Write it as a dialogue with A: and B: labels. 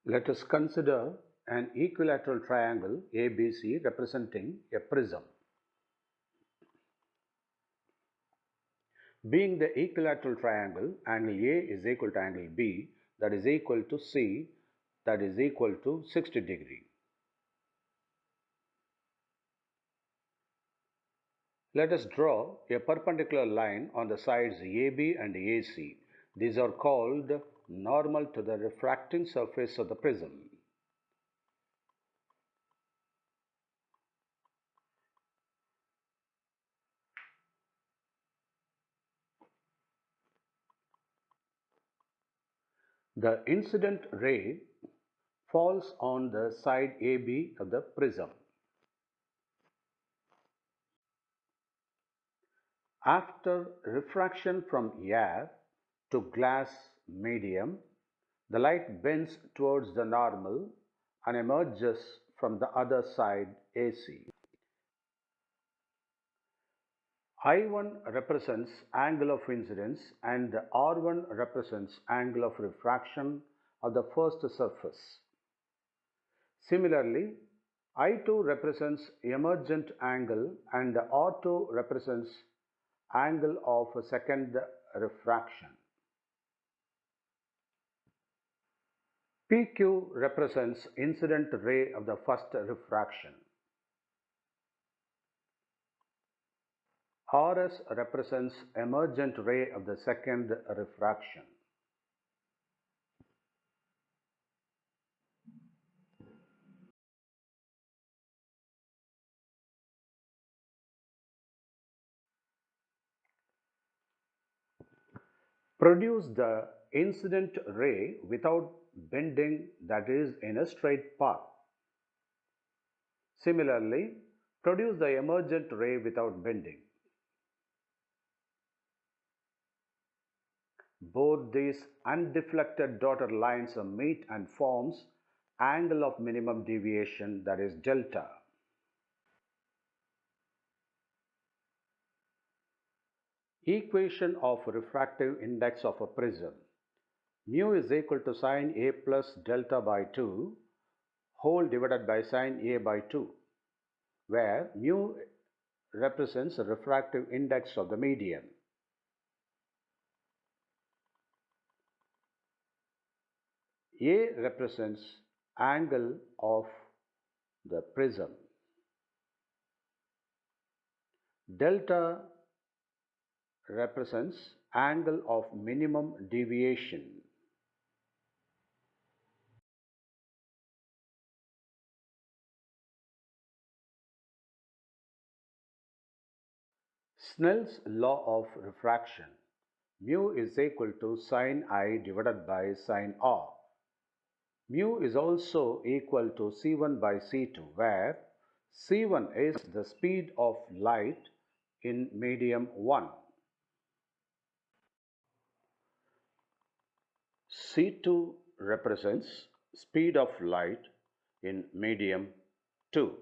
A: Let us consider an equilateral triangle ABC representing a prism. Being the equilateral triangle, angle A is equal to angle B, that is equal to C, that is equal to 60 degree. Let us draw a perpendicular line on the sides AB and AC. These are called normal to the refracting surface of the prism. The incident ray falls on the side AB of the prism. After refraction from air to glass medium, the light bends towards the normal and emerges from the other side AC. I1 represents angle of incidence and R1 represents angle of refraction of the first surface. Similarly, I2 represents emergent angle and R2 represents angle of second refraction. PQ represents incident ray of the first refraction. RS represents emergent ray of the second refraction. Produce the incident ray without bending, that is in a straight path. Similarly, produce the emergent ray without bending. Both these undeflected dotted lines meet and forms angle of minimum deviation, that is delta. Equation of refractive index of a prism. Mu is equal to sine A plus delta by 2 whole divided by sine A by 2, where mu represents the refractive index of the medium. A represents angle of the prism. Delta represents angle of minimum deviation. Snell's law of refraction. Mu is equal to sine I divided by sine R. Mu is also equal to C1 by C2, where C1 is the speed of light in medium 1. C2 represents speed of light in medium 2.